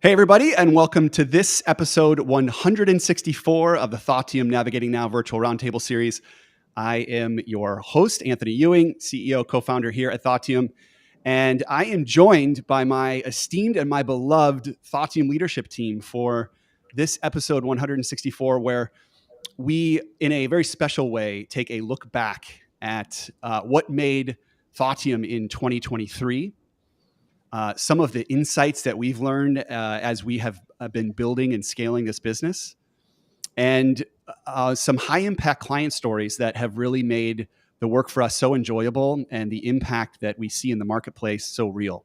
Hey, everybody, and welcome to this episode 164 of the Thoughtium Navigating Now virtual roundtable series. I am your host, Anthony Ewing, CEO, co-founder here at Thoughtium, and I am joined by my esteemed and my beloved Thoughtium leadership team for this episode 164, where we, in a very special way, take a look back at what made Thoughtium in 2023. Some of the insights that we've learned as we have been building and scaling this business, and some high impact client stories that have really made the work for us so enjoyable and the impact that we see in the marketplace so real.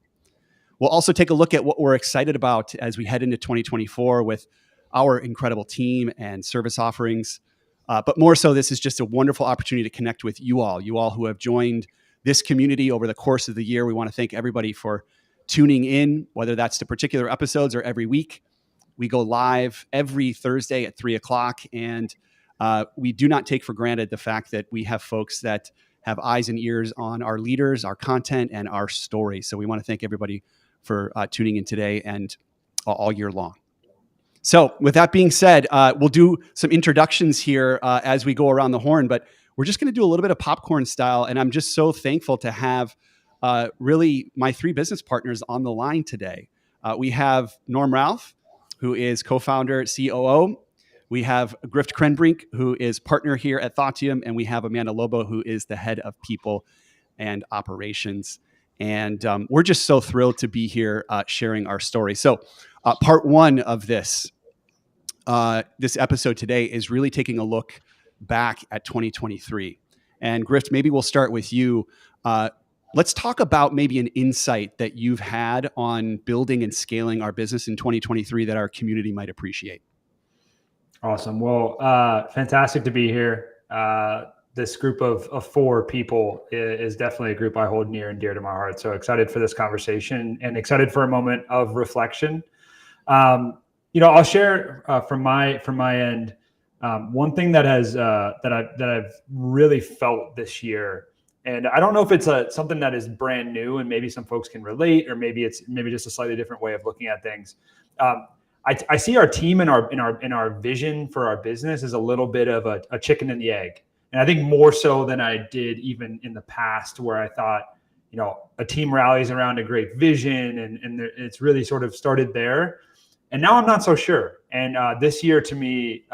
We'll also take a look at what we're excited about as we head into 2024 with our incredible team and service offerings. But more so, this is just a wonderful opportunity to connect with you all who have joined this community over the course of the year. We want to thank everybody for tuning in, whether that's to particular episodes or every week. We go live every Thursday at 3:00, and we do not take for granted the fact that we have folks that have eyes and ears on our leaders, our content, and our story. So we want to thank everybody for tuning in today and all year long. So with that being said, we'll do some introductions here as we go around the horn, but we're just going to do a little bit of popcorn style, and I'm just so thankful to have really my three business partners on the line today. We have Norm Ralph, who is co-founder, COO. We have Grift Krehnbrink, who is partner here at Thoughtium. And we have Amanda Lobo, who is the head of people and operations. And we're just so thrilled to be here sharing our story. So part one of this episode today is really taking a look back at 2023. And Grift, maybe we'll start with you. Let's talk about maybe an insight that you've had on building and scaling our business in 2023 that our community might appreciate. Awesome. Well, fantastic to be here. This group of four people is definitely a group I hold near and dear to my heart. So excited for this conversation and excited for a moment of reflection. I'll share from my end one thing that I've really felt this year. And I don't know if it's something that is brand new and maybe some folks can relate, or maybe it's just a slightly different way of looking at things. I see our team and our vision for our business as a little bit of a chicken and the egg. And I think more so than I did even in the past, where I thought, a team rallies around a great vision and it's really sort of started there. And now I'm not so sure. And this year to me,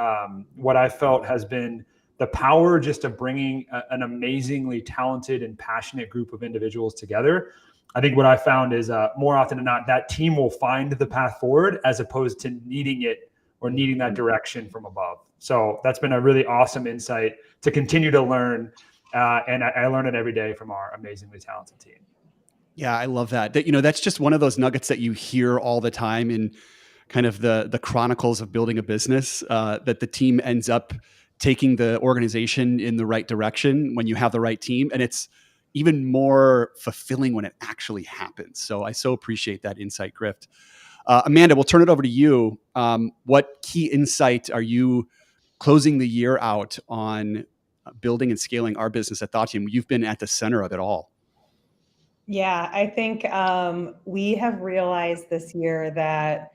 what I felt has been the power just of bringing an amazingly talented and passionate group of individuals together. I think what I found is more often than not, that team will find the path forward as opposed to needing it or needing that direction from above. So that's been a really awesome insight to continue to learn. And I learn it every day from our amazingly talented team. Yeah, I love that. That's just one of those nuggets that you hear all the time in kind of the chronicles of building a business, that the team ends up taking the organization in the right direction when you have the right team. And it's even more fulfilling when it actually happens. So I so appreciate that insight, Grift. Amanda, we'll turn it over to you. What key insight are you closing the year out on building and scaling our business at Thoughtium? You've been at the center of it all. Yeah, I think we have realized this year that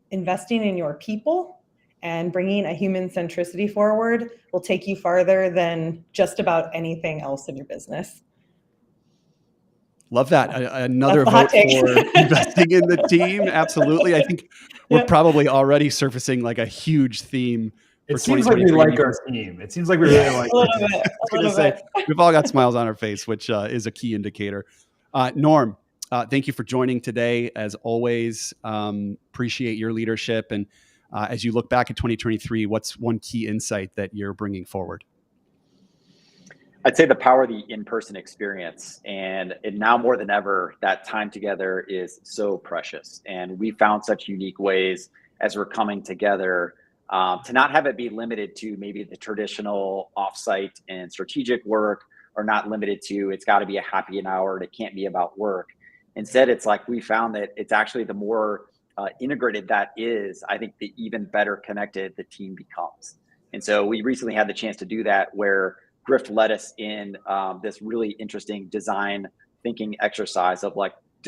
investing in your people and bringing a human centricity forward will take you farther than just about anything else in your business. Love that. Another vote for investing in the team. Absolutely. I think we're probably already surfacing like a huge theme. It seems like we like our team. It seems like we really like our team. We've all got smiles on our face, which is a key indicator. Norm, thank you for joining today. As always, appreciate your leadership. And as you look back at 2023, what's one key insight that you're bringing forward? I'd say the power of the in-person experience. And now more than ever, that time together is so precious. And we found such unique ways as we're coming together to not have it be limited to maybe the traditional offsite and strategic work, or not limited to it's got to be a happy hour and it can't be about work. Instead, it's like we found that it's actually the more integrated that is, I think the even better connected the team becomes. And so we recently had the chance to do that, where Grift led us in this really interesting design thinking exercise of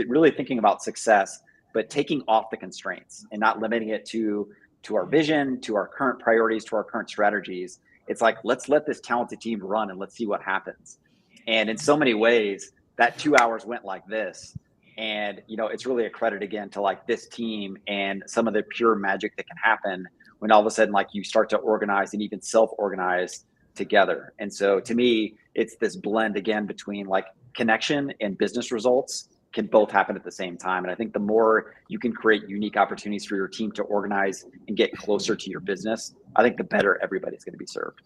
really thinking about success but taking off the constraints and not limiting it to our vision, to our current priorities, to our current strategies. It's like, let's let this talented team run and let's see what happens. And in so many ways, that 2 hours went like this. And, it's really a credit again to like this team and some of the pure magic that can happen when all of a sudden, like, you start to organize and even self-organize together. And so to me, it's this blend again between like connection and business results can both happen at the same time. And I think the more you can create unique opportunities for your team to organize and get closer to your business, I think the better everybody's going to be served.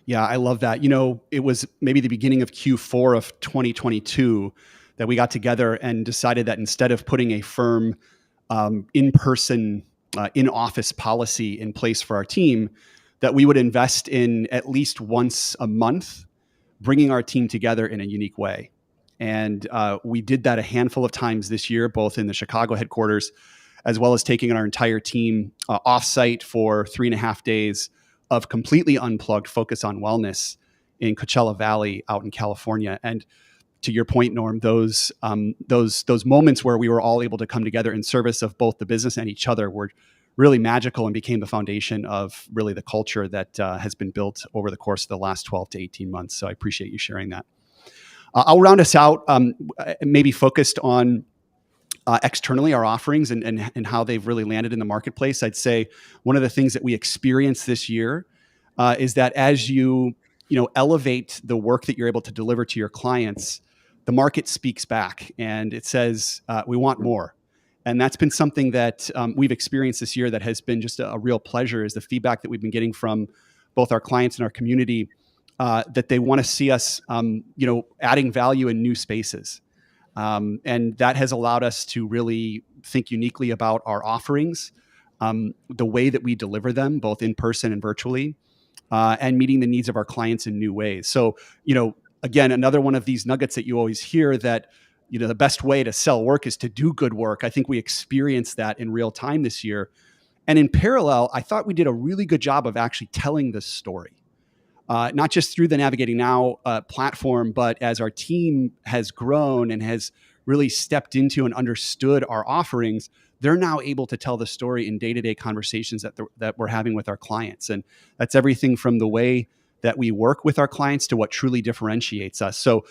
Yeah, I love that. It was maybe the beginning of Q4 of 2022 that we got together and decided that instead of putting a firm in-person, in-office policy in place for our team, that we would invest in at least once a month, bringing our team together in a unique way. And we did that a handful of times this year, both in the Chicago headquarters, as well as taking our entire team offsite for 3.5 days of completely unplugged focus on wellness in Coachella Valley out in California. And to your point, Norm, those moments where we were all able to come together in service of both the business and each other were really magical and became the foundation of really the culture that has been built over the course of the last 12 to 18 months. So I appreciate you sharing that. I'll round us out, maybe focused on externally our offerings and how they've really landed in the marketplace. I'd say one of the things that we experienced this year is that as you elevate the work that you're able to deliver to your clients, the market speaks back and it says, we want more. And that's been something that we've experienced this year that has been just a real pleasure, is the feedback that we've been getting from both our clients and our community, that they want to see us, adding value in new spaces. And that has allowed us to really think uniquely about our offerings, the way that we deliver them, both in person and virtually, and meeting the needs of our clients in new ways. So, again, another one of these nuggets that you always hear that, the best way to sell work is to do good work. I think we experienced that in real time this year. And in parallel, I thought we did a really good job of actually telling the story. Not just through the Navigating Now platform, but as our team has grown and has really stepped into and understood our offerings, they're now able to tell the story in day-to-day conversations that we're having with our clients. And that's everything from the way that we work with our clients to what truly differentiates us. So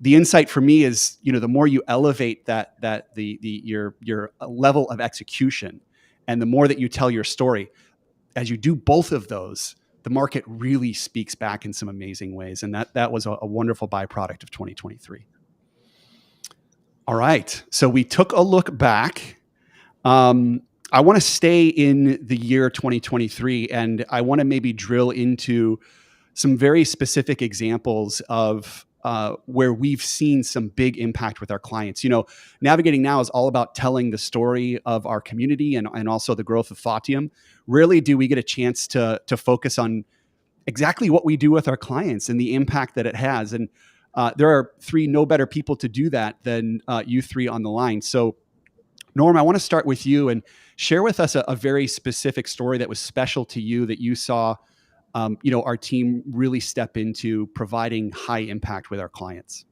the insight for me is, the more you elevate your level of execution, and the more that you tell your story, as you do both of those, the market really speaks back in some amazing ways. And that was a wonderful byproduct of 2023. All right. So we took a look back. I want to stay in the year 2023, and I want to maybe drill into some very specific examples of where we've seen some big impact with our clients. Navigating Now is all about telling the story of our community and also the growth of Thoughtium. Rarely do we get a chance to focus on exactly what we do with our clients and the impact that it has. And there are three no better people to do that than you three on the line. So Norm, I want to start with you and share with us a very specific story that was special to you that you saw our team really step into providing high impact with our clients.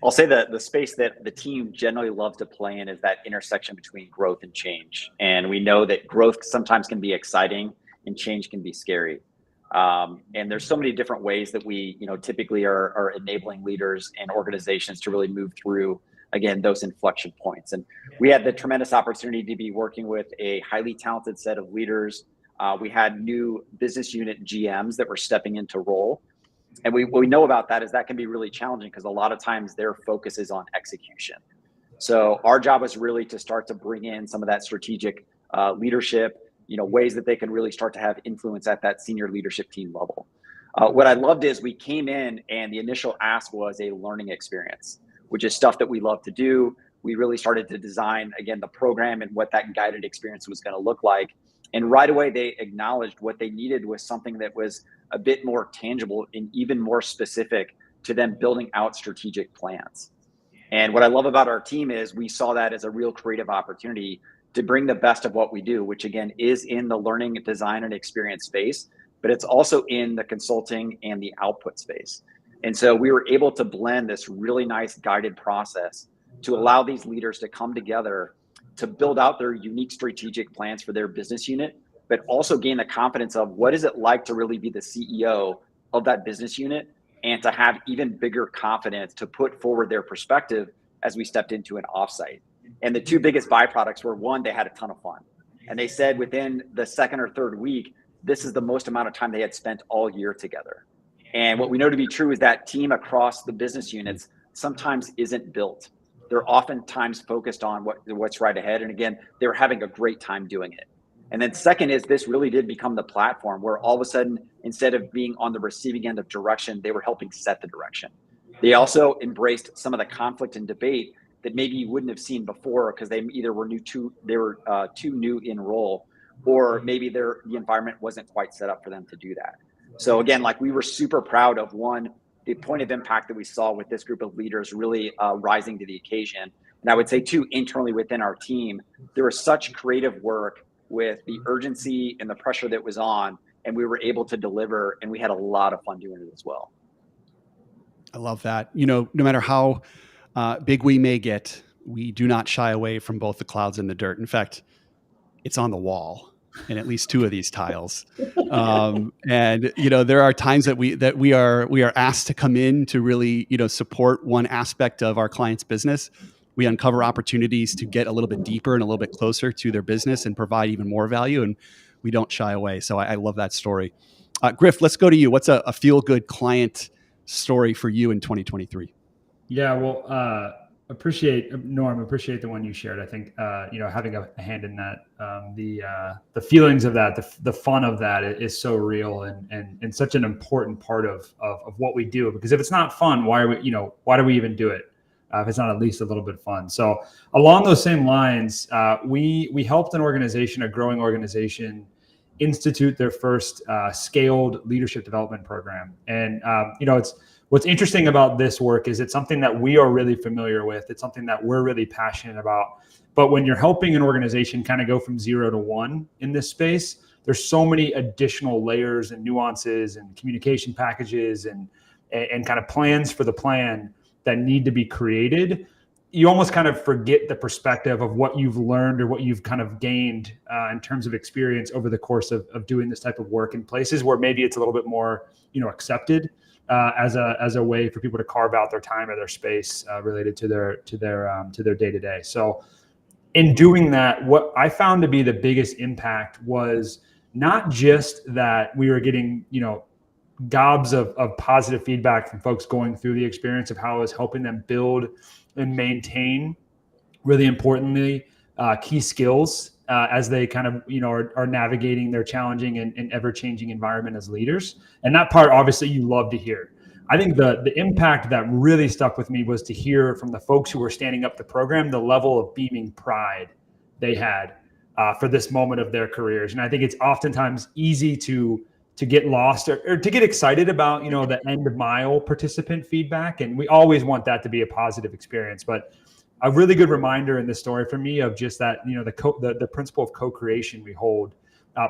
I'll say that the space that the team generally loves to play in is that intersection between growth and change. And we know that growth sometimes can be exciting and change can be scary. And there's so many different ways that we, typically are enabling leaders and organizations to really move through, again, those inflection points. And we had the tremendous opportunity to be working with a highly talented set of leaders. We had new business unit GMs that were stepping into role. And what we know about that is that can be really challenging because a lot of times their focus is on execution. So our job is really to start to bring in some of that strategic leadership, ways that they can really start to have influence at that senior leadership team level. What I loved is we came in and the initial ask was a learning experience, which is stuff that we love to do. We really started to design, again, the program and what that guided experience was going to look like. And right away, they acknowledged what they needed was something that was a bit more tangible and even more specific to them building out strategic plans. And what I love about our team is we saw that as a real creative opportunity to bring the best of what we do, which again is in the learning, design, and experience space, but it's also in the consulting and the output space. And so we were able to blend this really nice guided process to allow these leaders to come together to build out their unique strategic plans for their business unit, but also gain the confidence of what is it like to really be the CEO of that business unit, and to have even bigger confidence to put forward their perspective as we stepped into an offsite. And the two biggest byproducts were, one, they had a ton of fun. And they said within the second or third week, this is the most amount of time they had spent all year together. And what we know to be true is that team across the business units sometimes isn't built. They're oftentimes focused on what's right ahead. And again, they're having a great time doing it. And then second is, this really did become the platform where all of a sudden, instead of being on the receiving end of direction, they were helping set the direction. They also embraced some of the conflict and debate that maybe you wouldn't have seen before, because they either were too new in role, or maybe the environment wasn't quite set up for them to do that. So again, like, we were super proud of, one, the point of impact that we saw with this group of leaders really rising to the occasion. And I would say, two, internally within our team, there was such creative work with the urgency and the pressure that was on, and we were able to deliver, and we had a lot of fun doing it as well. I love that. No matter how big we may get, we do not shy away from both the clouds and the dirt. In fact, it's on the wall in at least two of these tiles. And there are times that we are asked to come in to really support one aspect of our client's business. We uncover opportunities to get a little bit deeper and a little bit closer to their business and provide even more value, and we don't shy away. So I love that story. Griff, let's go to you. What's a feel-good client story for you in 2023? Yeah, well, appreciate the one you shared. I think having a hand in that, the feelings of that, the fun of that is so real and such an important part of what we do. Because if it's not fun, why do we even do it? If it's not at least a little bit fun. So along those same lines, we helped a growing organization, institute their first scaled leadership development program. And what's interesting about this work is it's something that we are really familiar with. It's something that we're really passionate about. But when you're helping an organization kind of go from 0 to 1 in this space, there's so many additional layers and nuances and communication packages and kind of plans for the plan that need to be created. You almost kind of forget the perspective of what you've learned or what you've kind of gained in terms of experience over the course of doing this type of work in places where maybe it's a little bit more, accepted as a way for people to carve out their time or their space related to their day-to-day. So in doing that, what I found to be the biggest impact was not just that we were getting, gobs of positive feedback from folks going through the experience of how it was helping them build and maintain, really importantly, key skills as they kind of, are navigating their challenging and ever-changing environment as leaders. And that part, obviously, you love to hear. I think the impact that really stuck with me was to hear from the folks who were standing up the program, the level of beaming pride they had for this moment of their careers. And I think it's oftentimes easy to get lost or to get excited about, the end of mile participant feedback. And we always want that to be a positive experience. But a really good reminder in this story for me of just that, the principle of co-creation we hold.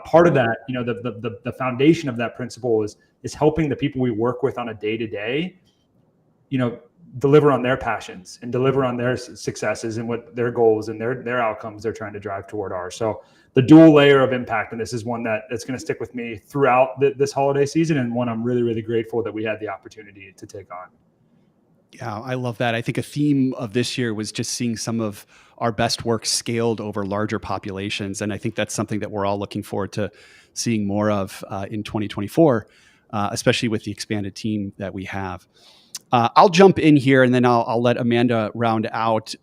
Part of that, the foundation of that principle is helping the people we work with on a day-to-day, deliver on their passions and deliver on their successes and what their goals and their outcomes they're trying to drive toward are. So the dual layer of impact, and this is one that's going to stick with me throughout this holiday season, and one I'm really, really grateful that we had the opportunity to take on. Yeah, I love that. I think a theme of this year was just seeing some of our best work scaled over larger populations. And I think that's something that we're all looking forward to seeing more of in 2024, especially with the expanded team that we have. I'll jump in here and then I'll let Amanda round out.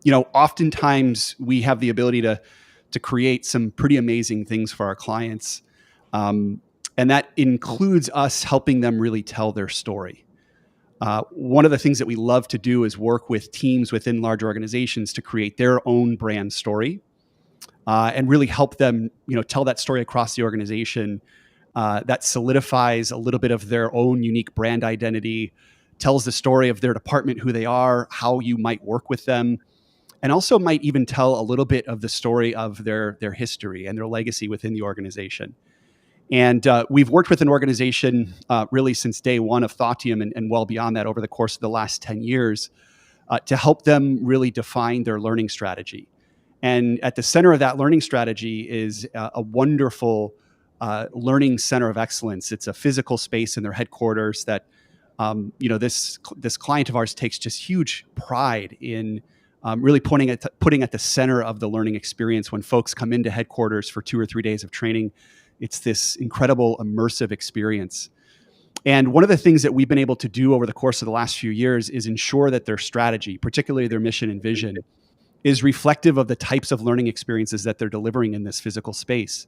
Oftentimes we have the ability to create some pretty amazing things for our clients. And that includes us helping them really tell their story. One of the things that we love to do is work with teams within large organizations to create their own brand story and really help them, tell that story across the organization. That solidifies a little bit of their own unique brand identity, tells the story of their department, who they are, how you might work with them, and also might even tell a little bit of the story of their history and their legacy within the organization. And we've worked with an organization really since day one of Thoughtium and well beyond that over the course of the last 10 years to help them really define their learning strategy. And at the center of that learning strategy is a wonderful learning center of excellence. It's a physical space in their headquarters that, this client of ours takes just huge pride in really putting at the center of the learning experience. When folks come into headquarters for 2 or 3 days of training, it's this incredible immersive experience. And one of the things that we've been able to do over the course of the last few years is ensure that their strategy, particularly their mission and vision, is reflective of the types of learning experiences that they're delivering in this physical space.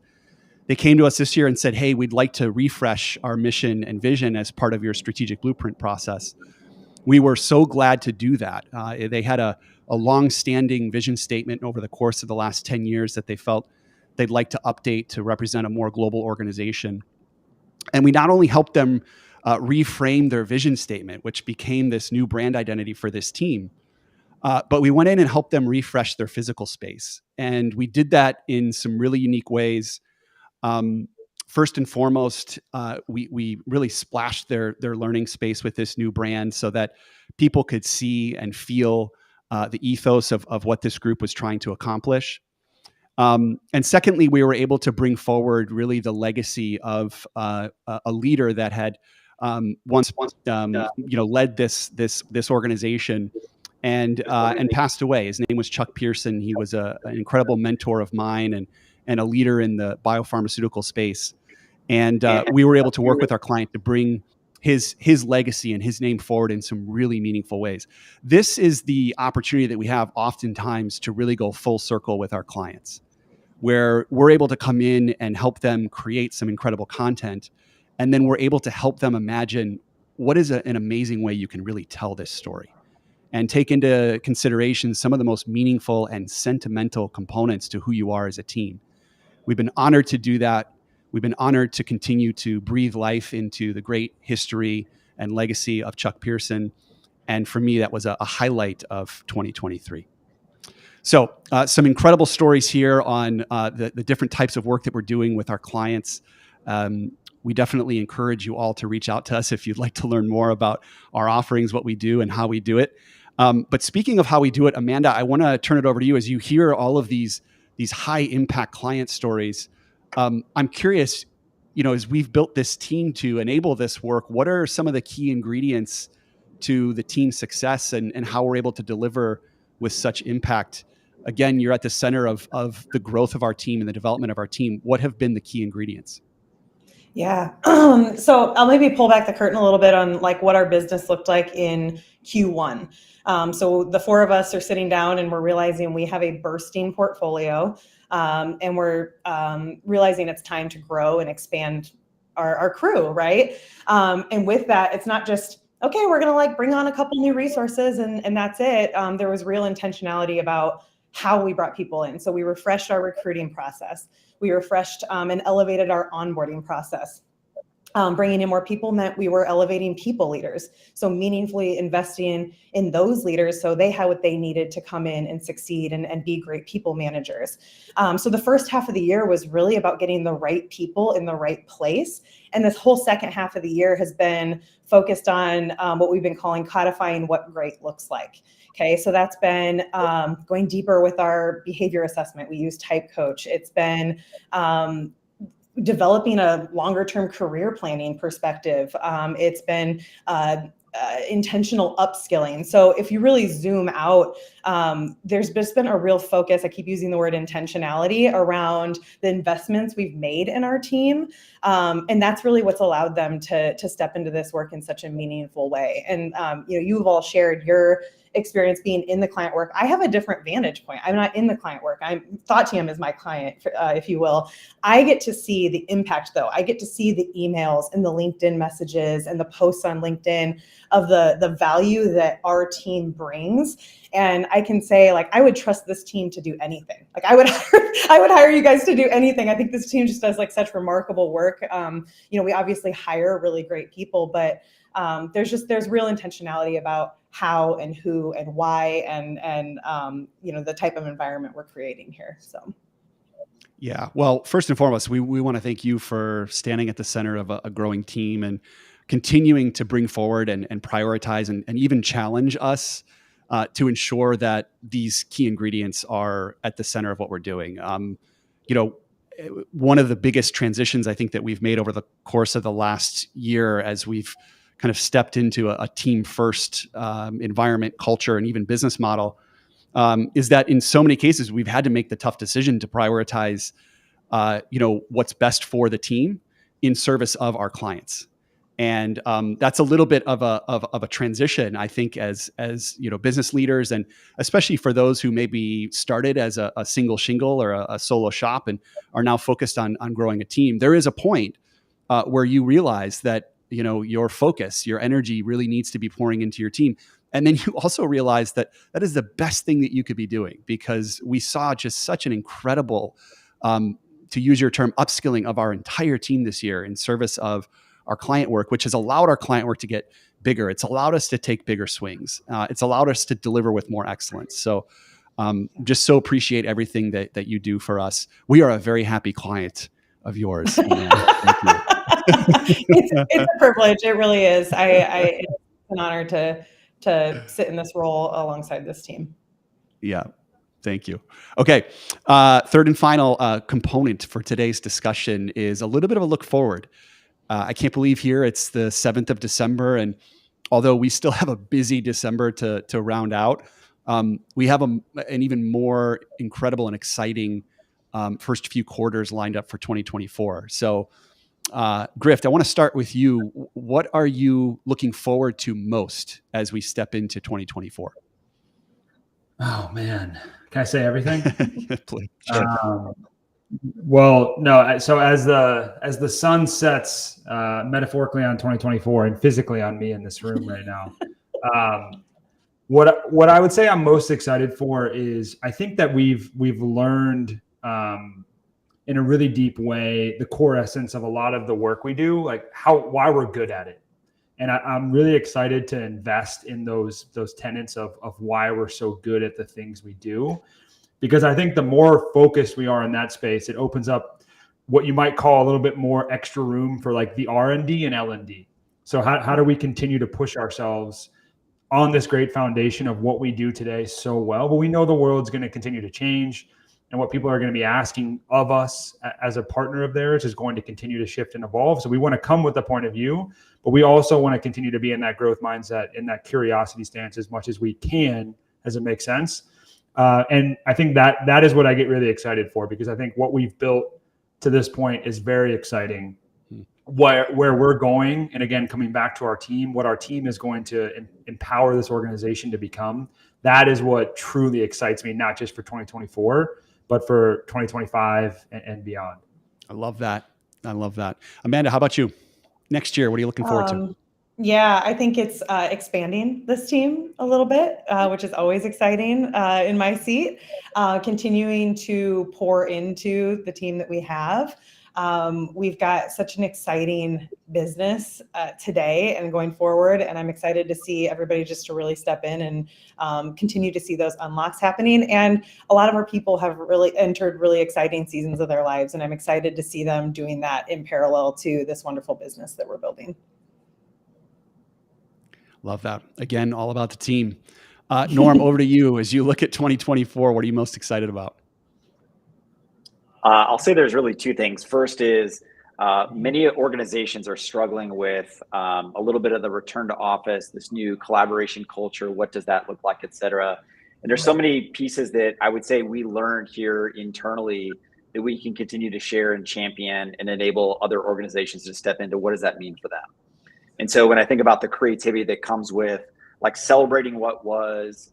They came to us this year and said, hey, we'd like to refresh our mission and vision as part of your strategic blueprint process. We were so glad to do that. They had a long-standing vision statement over the course of the last 10 years that they felt they'd like to update to represent a more global organization. And we not only helped them reframe their vision statement, which became this new brand identity for this team, but we went in and helped them refresh their physical space. And we did that in some really unique ways. First and foremost, we really splashed their learning space with this new brand so that people could see and feel the ethos of what this group was trying to accomplish. And secondly, we were able to bring forward really the legacy of a leader that had once led this organization and passed away. His name was Chuck Pearson. He was an incredible mentor of mine and a leader in the biopharmaceutical space. And we were able to work with our client to bring his legacy and his name forward in some really meaningful ways. This is the opportunity that we have oftentimes to really go full circle with our clients, where we're able to come in and help them create some incredible content. And then we're able to help them imagine what is an amazing way you can really tell this story and take into consideration some of the most meaningful and sentimental components to who you are as a team. We've been honored to do that. We've been honored to continue to breathe life into the great history and legacy of Chuck Pearson. And for me, that was a highlight of 2023. So some incredible stories here on the different types of work that we're doing with our clients. We definitely encourage you all to reach out to us if you'd like to learn more about our offerings, what we do, and how we do it. But speaking of how we do it, Amanda, I want to turn it over to you as you hear all of these high impact client stories. I'm curious, as we've built this team to enable this work, what are some of the key ingredients to the team's success and how we're able to deliver with such impact? Again, you're at the center of the growth of our team and the development of our team. What have been the key ingredients? Yeah. So I'll maybe pull back the curtain a little bit on what our business looked like in Q1. So the four of us are sitting down and we're realizing we have a bursting portfolio. And we're realizing it's time to grow and expand our crew, right? And with that, it's not just, okay, we're going to bring on a couple new resources and that's it. There was real intentionality about how we brought people in. So we refreshed our recruiting process. We refreshed and elevated our onboarding process. Bringing in more people meant we were elevating people leaders. So meaningfully investing in those leaders so they had what they needed to come in and succeed and be great people managers. So the first half of the year was really about getting the right people in the right place. And this whole second half of the year has been focused on what we've been calling codifying what great looks like. Okay, so that's been going deeper with our behavior assessment. We use Type Coach. It's been developing a longer term career planning perspective. It's been intentional upskilling. So if you really zoom out, there's just been a real focus. I keep using the word intentionality around the investments we've made in our team. And that's really what's allowed them to step into this work in such a meaningful way. And you've all shared your experience being in the client work. I have a different vantage point. I'm not in the client work. Thoughtium is my client, if you will. I get to see the impact though. I get to see the emails and the LinkedIn messages and the posts on LinkedIn of the value that our team brings. And I can say I would trust this team to do anything. I would hire you guys to do anything. I think this team just does such remarkable work. We obviously hire really great people, but there's real intentionality about how and who and why and the type of environment we're creating here. So. Yeah. Well, first and foremost, we want to thank you for standing at the center of a growing team and continuing to bring forward and prioritize and even challenge us to ensure that these key ingredients are at the center of what we're doing. You know, one of the biggest transitions I think that we've made over the course of the last year, as we've kind of stepped into a team first environment, culture, and even business model, is that in so many cases we've had to make the tough decision to prioritize, you know, what's best for the team in service of our clients. And that's a little bit of a transition, I think, as you know, business leaders, and especially for those who maybe started as a single shingle or a solo shop and are now focused on growing a team. There is a point where you realize that, you know, your focus, your energy really needs to be pouring into your team. And then you also realize that that is the best thing that you could be doing, because we saw just such an incredible, to use your term, upskilling of our entire team this year in service of our client work, which has allowed our client work to get bigger. It's allowed us to take bigger swings. It's allowed us to deliver with more excellence. So just so appreciate everything that you do for us. We are a very happy client of yours. Thank you. It's a privilege. It really is. It's an honor to sit in this role alongside this team. Yeah. Thank you. Okay. Third and final component for today's discussion is a little bit of a look forward. I can't believe here it's the 7th of December. And although we still have a busy December to round out, we have an even more incredible and exciting first few quarters lined up for 2024. So Grift, I want to start with you. What are you looking forward to most as we step into 2024? Oh man, can I say everything? Please. Sure. Well, no. So as the sun sets, metaphorically on 2024 and physically on me in this room right now, what I would say I'm most excited for is, I think that we've learned in a really deep way the core essence of a lot of the work we do, like why we're good at it. And I'm really excited to invest in those tenets of why we're so good at the things we do. Because I think the more focused we are in that space, it opens up what you might call a little bit more extra room for like the R&D and L&D. So how do we continue to push ourselves on this great foundation of what we do today so well? But we know the world's going to continue to change, and what people are going to be asking of us as a partner of theirs is going to continue to shift and evolve. So we want to come with a point of view, but we also want to continue to be in that growth mindset, in that curiosity stance as much as we can, as it makes sense. And I think that is what I get really excited for, because I think what we've built to this point is very exciting. Where we're going, and again, coming back to our team, what our team is going to empower this organization to become, that is what truly excites me, not just for 2024, but for 2025 and beyond. I love that. Amanda, how about you? Next year, what are you looking forward to? Yeah, I think it's expanding this team a little bit, which is always exciting in my seat. Continuing to pour into the team that we have. We've got such an exciting business today and going forward, and I'm excited to see everybody just to really step in and continue to see those unlocks happening. And a lot of our people have really entered really exciting seasons of their lives, and I'm excited to see them doing that in parallel to this wonderful business that we're building. Love that. Again, all about the team. Norm, over to you. As you look at 2024, what are you most excited about? I'll say there's really two things. First is many organizations are struggling with a little bit of the return to office, this new collaboration culture. What does that look like, et cetera? And there's so many pieces that I would say we learned here internally that we can continue to share and champion and enable other organizations to step into. What does that mean for them? And so when I think about the creativity that comes with like celebrating what was,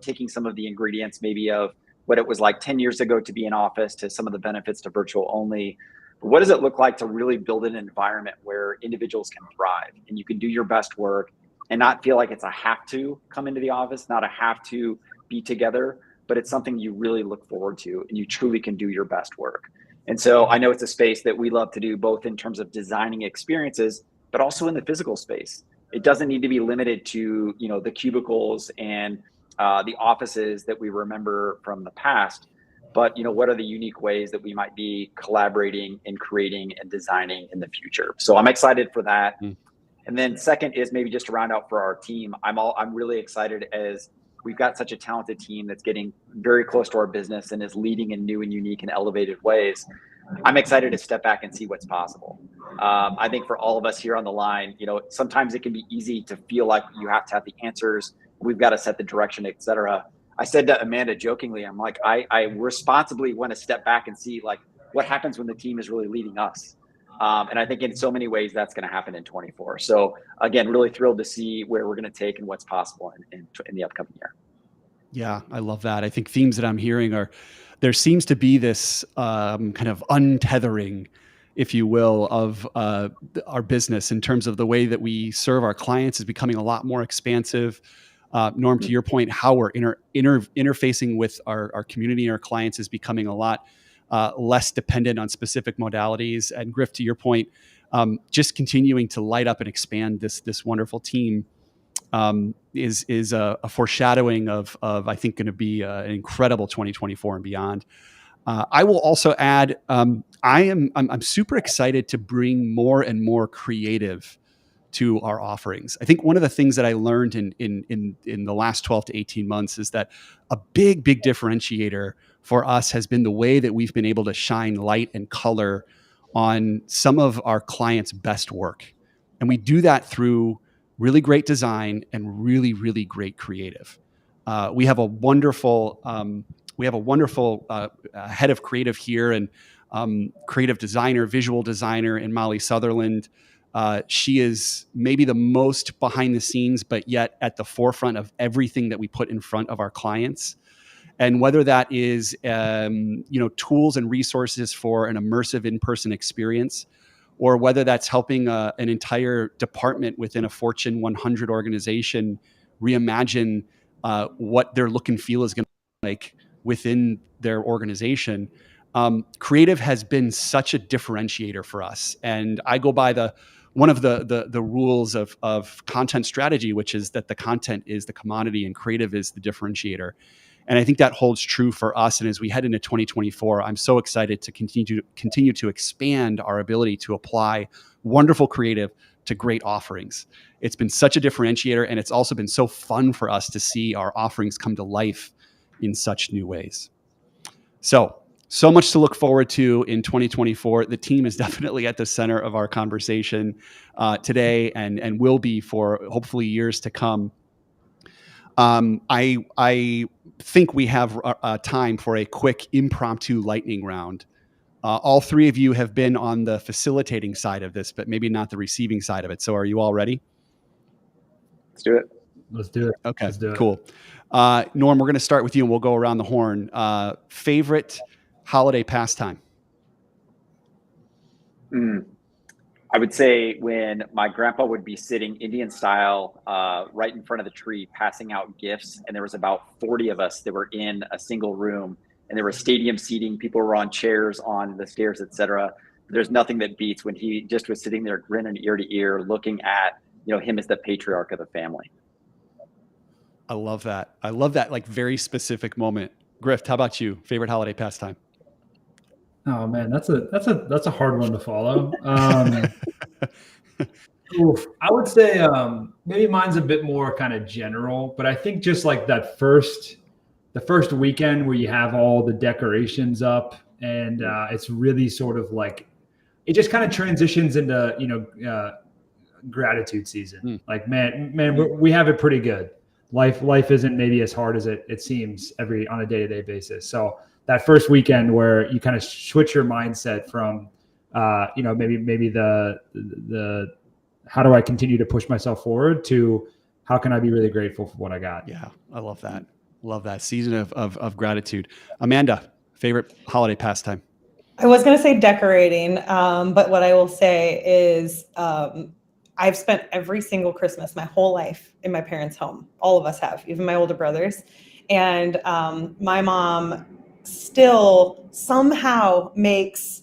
taking some of the ingredients maybe of what it was like 10 years ago to be in office to some of the benefits to virtual only, but what does it look like to really build an environment where individuals can thrive and you can do your best work and not feel like it's a have to come into the office, not a have to be together, but it's something you really look forward to and you truly can do your best work. And so I know it's a space that we love to do both in terms of designing experiences, but also in the physical space. It doesn't need to be limited to, the cubicles and the offices that we remember from the past, but what are the unique ways that we might be collaborating and creating and designing in the future? So I'm excited for that. And then second is maybe just to round out for our team. I'm really excited as we've got such a talented team that's getting very close to our business and is leading in new and unique and elevated ways. I'm excited to step back and see what's possible. I think for all of us here on the line, sometimes it can be easy to feel like you have to have the answers. We've got to set the direction, et cetera. I said to Amanda jokingly, I'm like, I responsibly want to step back and see like what happens when the team is really leading us. And I think in so many ways that's going to happen in 24. So again, really thrilled to see where we're going to take and what's possible in the upcoming year. Yeah, I love that. I think themes that I'm hearing are, there seems to be this kind of untethering, if you will, of our business in terms of the way that we serve our clients is becoming a lot more expansive. Norm, to your point, how we're interfacing with our community and our clients is becoming a lot less dependent on specific modalities. And Grift, to your point, just continuing to light up and expand this wonderful team is a foreshadowing of I think going to be an incredible 2024 and beyond. I will also add, I'm super excited to bring more and more creative to our offerings. I think one of the things that I learned in the last 12 to 18 months is that a big differentiator for us has been the way that we've been able to shine light and color on some of our clients' best work. And we do that through really great design and really great creative. We have a wonderful head of creative here and creative designer, visual designer in Molly Sutherland. She is maybe the most behind the scenes, but yet at the forefront of everything that we put in front of our clients. And whether that is, tools and resources for an immersive in-person experience, or whether that's helping an entire department within a Fortune 100 organization reimagine what their look and feel is going to be like within their organization. Creative has been such a differentiator for us. And I go by one of the rules of content strategy, which is that the content is the commodity and creative is the differentiator. And I think that holds true for us. And as we head into 2024, I'm so excited to continue to expand our ability to apply wonderful creative to great offerings. It's been such a differentiator, and it's also been so fun for us to see our offerings come to life in such new ways. So much to look forward to in 2024. The team is definitely at the center of our conversation today and will be for hopefully years to come. I think we have time for a quick impromptu lightning round. All three of you have been on the facilitating side of this, but maybe not the receiving side of it. So are you all ready? Let's do it. Let's do it. Okay, Let's do it. Cool. Norm, we're going to start with you and we'll go around the horn. Favorite holiday pastime? I would say when my grandpa would be sitting Indian style right in front of the tree passing out gifts, and there was about 40 of us that were in a single room, and there was stadium seating, people were on chairs on the stairs, etc. There's nothing that beats when he just was sitting there grinning ear to ear looking at him as the patriarch of the family. I love that. Like very specific moment. Grift, how about you? Favorite holiday pastime? Oh man, that's a hard one to follow. I would say maybe mine's a bit more kind of general, but I think just like the first weekend where you have all the decorations up and it's really sort of like it just kind of transitions into gratitude season. Like man, we have it pretty good. Life isn't maybe as hard as it seems on a day-to-day basis. So that first weekend where you kind of switch your mindset from, maybe the how do I continue to push myself forward to how can I be really grateful for what I got? Yeah, I love that. Love that season of gratitude. Amanda, favorite holiday pastime? I was going to say decorating, but what I will say is I've spent every single Christmas my whole life in my parents' home. All of us have, even my older brothers. And my mom still somehow makes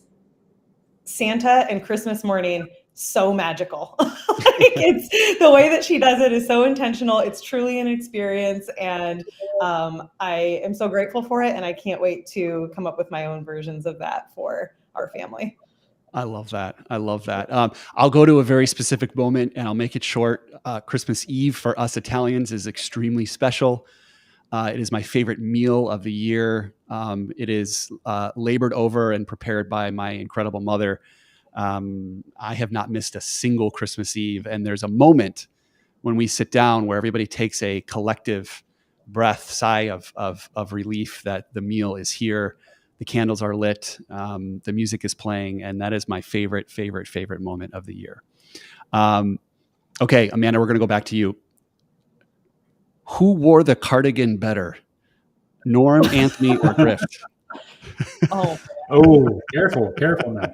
Santa and Christmas morning so magical. It's the way that she does it is so intentional. It's truly an experience, and I am so grateful for it. And I can't wait to come up with my own versions of that for our family. I love that. I'll go to a very specific moment and I'll make it short. Christmas Eve for us Italians is extremely special. It is my favorite meal of the year. It is labored over and prepared by my incredible mother. I have not missed a single Christmas Eve. And there's a moment when we sit down where everybody takes a collective sigh of relief that the meal is here. The candles are lit. The music is playing. And that is my favorite moment of the year. Okay, Amanda, we're going to go back to you. Who wore the cardigan better, Norm, Anthony, or Grift? Oh, Careful now.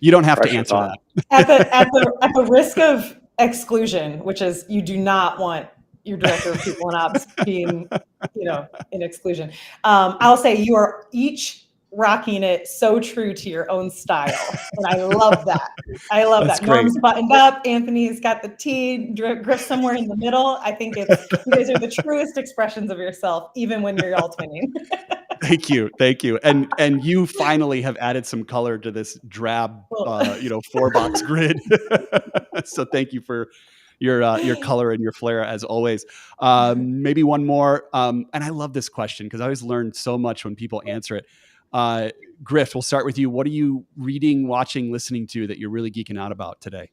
You don't have to Pressure answer thought. that. at the risk of exclusion, which is you do not want your director of people and ops being, in exclusion. I'll say you are each rocking it so true to your own style, and I love that. That's great. Norm's buttoned up. Anthony's got the tee. Griff somewhere in the middle. I think you guys are the truest expressions of yourself, even when you're all twinning. Thank you. And you finally have added some color to this drab, 4-box grid. So thank you for your color and your flair as always. Maybe one more. And I love this question because I always learn so much when people answer it. Grift, we'll start with you. What are you reading, watching, listening to that you're really geeking out about today?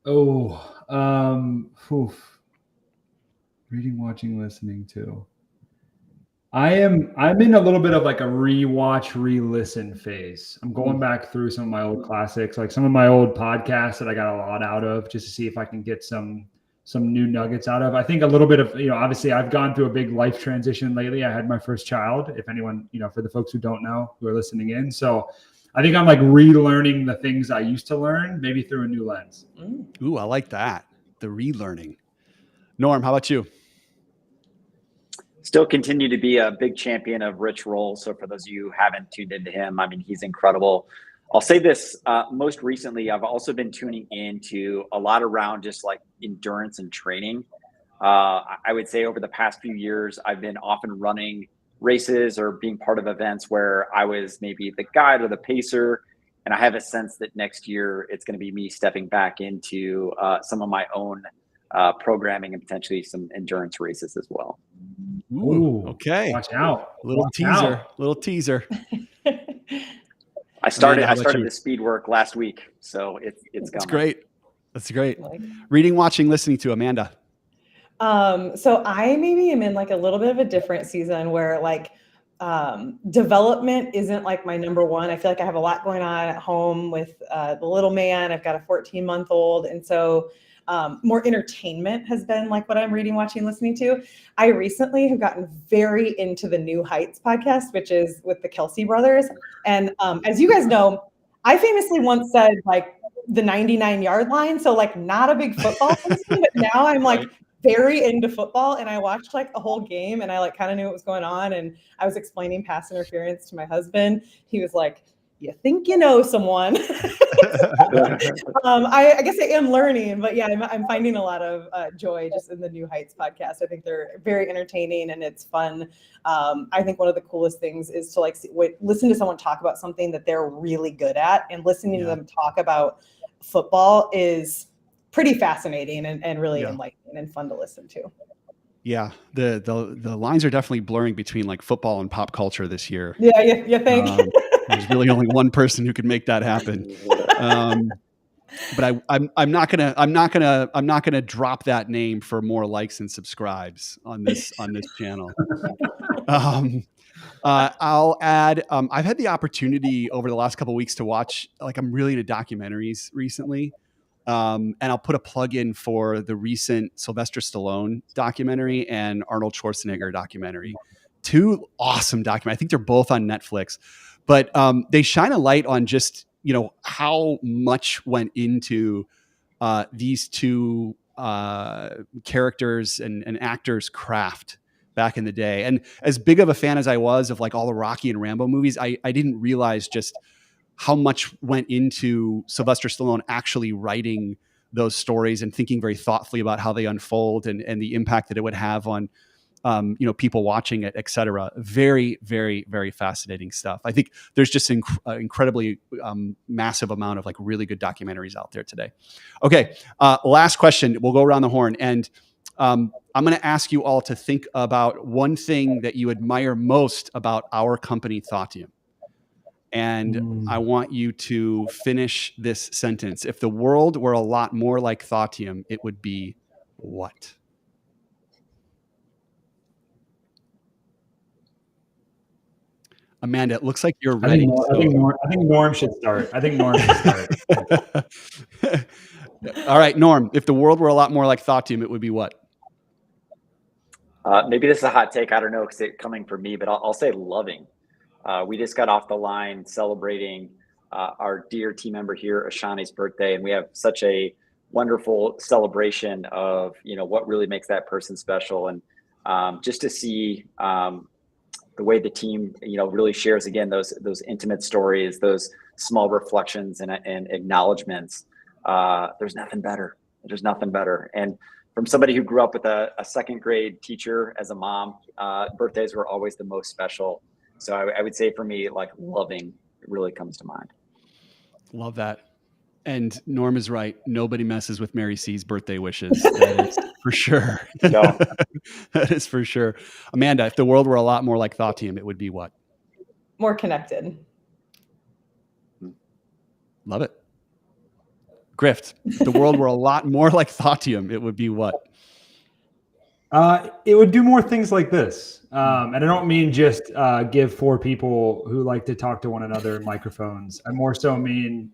Reading, watching, listening to. I'm in a little bit of like a rewatch, re-listen phase. I'm going back through some of my old classics, like some of my old podcasts that I got a lot out of, just to see if I can get some new nuggets out of. I think a little bit of, obviously I've gone through a big life transition lately. I had my first child, if anyone, for the folks who don't know, who are listening in. So I think I'm like relearning the things I used to learn, maybe through a new lens. Ooh, I like that. The relearning. Norm, how about you? Still continue to be a big champion of Rich Roll. So for those of you who haven't tuned into him, I mean, he's incredible. I'll say this, most recently, I've also been tuning into a lot around just like endurance and training. I would say over the past few years, I've been often running races or being part of events where I was maybe the guide or the pacer. And I have a sense that next year it's going to be me stepping back into some of my own programming and potentially some endurance races as well. Ooh, okay. Watch out. Little teaser. I started Amanda, the speed work last week, so it's coming. That's great. Reading, watching, listening to, Amanda. So I maybe am in like a little bit of a different season where like development isn't like my number one. I feel like I have a lot going on at home with the little man. I've got a 14-month-old, and so more entertainment has been like what I'm reading, watching, listening to. I recently have gotten very into the New Heights podcast, which is with the Kelsey brothers. And as you guys know, I famously once said like the 99-yard line. So like not a big football person, but now I'm like very into football, and I watched like a whole game and I like kind of knew what was going on. And I was explaining pass interference to my husband. He was like, "You think you know someone?" I guess I am learning, but yeah, I'm finding a lot of joy just in the New Heights podcast. I think they're very entertaining and it's fun. I think one of the coolest things is to like listen to someone talk about something that they're really good at, and listening to them talk about football is pretty fascinating and really enlightening and fun to listen to. Yeah, the lines are definitely blurring between like football and pop culture this year. Yeah, you think? There's really only one person who could make that happen. But I'm not gonna drop that name for more likes and subscribes on this channel. I'll add. I've had the opportunity over the last couple of weeks to watch. Like, I'm really into documentaries recently. And I'll put a plug in for the recent Sylvester Stallone documentary and Arnold Schwarzenegger documentary. Two awesome documentaries. I think they're both on Netflix, but they shine a light on just, how much went into these two characters and actors' craft back in the day. And as big of a fan as I was of like all the Rocky and Rambo movies, I didn't realize just how much went into Sylvester Stallone actually writing those stories and thinking very thoughtfully about how they unfold and the impact that it would have on, people watching it, et cetera. Very, very, very fascinating stuff. I think there's just an incredibly massive amount of like really good documentaries out there today. Okay. Last question. We'll go around the horn. And I'm going to ask you all to think about one thing that you admire most about our company, Thoughtium. And I want you to finish this sentence. If the world were a lot more like Thoughtium, it would be what? Amanda, it looks like you're ready. I think Norm should start. All right, Norm, if the world were a lot more like Thoughtium, it would be what? Maybe this is a hot take. I don't know, because it's coming from me, but I'll say loving. We just got off the line celebrating our dear team member here, Ashani's birthday, and we have such a wonderful celebration of what really makes that person special, and just to see the way the team really shares again those intimate stories, those small reflections and acknowledgments. There's nothing better. And from somebody who grew up with a second grade teacher as a mom, birthdays were always the most special. So I would say for me, like loving really comes to mind. Love that. And Norm is right. Nobody messes with Mary C's birthday wishes. That is for sure. No. That is for sure. Amanda, if the world were a lot more like Thoughtium, it would be what? More connected. Love it. Grift, if the world were a lot more like Thoughtium, it would be what? It would do more things like this. And I don't mean just give 4 people who like to talk to one another microphones. I more so mean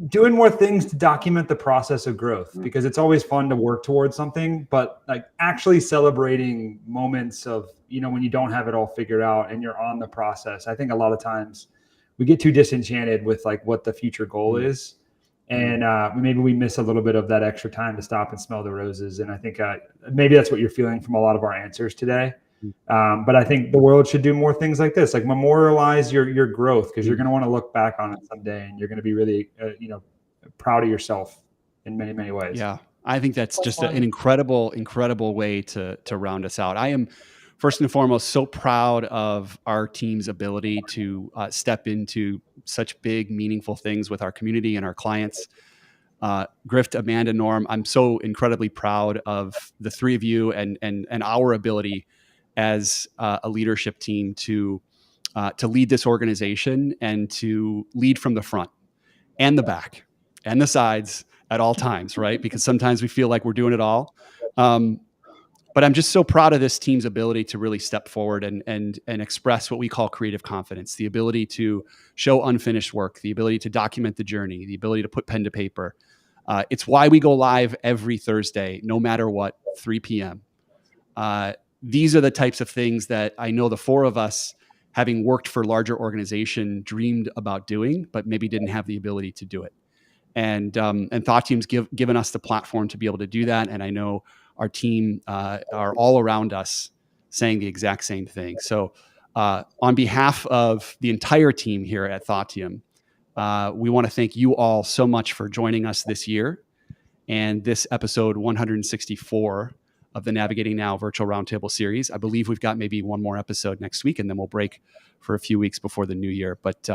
doing more things to document the process of growth, because it's always fun to work towards something, but like actually celebrating moments of, when you don't have it all figured out and you're on the process. I think a lot of times we get too disenchanted with like what the future goal is. And maybe we miss a little bit of that extra time to stop and smell the roses. And I think maybe that's what you're feeling from a lot of our answers today. But I think the world should do more things like this, like memorialize your growth, because you're going to want to look back on it someday, and you're going to be really, proud of yourself in many, many ways. Yeah, I think that's just an incredible way to round us out. I am first and foremost so proud of our team's ability to step into such big, meaningful things with our community and our clients. Grift, Amanda, Norm, I'm so incredibly proud of the 3 of you and our ability as a leadership team to lead this organization and to lead from the front and the back and the sides at all times, right? Because sometimes we feel like we're doing it all. But I'm just so proud of this team's ability to really step forward and express what we call creative confidence, the ability to show unfinished work, the ability to document the journey, the ability to put pen to paper. It's why we go live every Thursday, no matter what, 3 p.m. These are the types of things that I know the 4 of us, having worked for larger organization, dreamed about doing, but maybe didn't have the ability to do it. And Thoughtium's given us the platform to be able to do that. And I know our team are all around us saying the exact same thing. So on behalf of the entire team here at Thoughtium, we want to thank you all so much for joining us this year and this episode 164 of the Navigating Now Virtual Roundtable Series. I believe we've got maybe one more episode next week, and then we'll break for a few weeks before the new year. But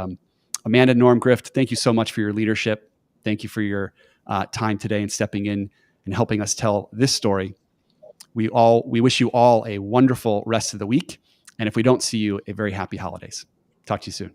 Amanda, Norm, Grift, thank you so much for your leadership. Thank you for your time today and stepping in and helping us tell this story. We wish you all a wonderful rest of the week. And if we don't see you, a very happy holidays. Talk to you soon.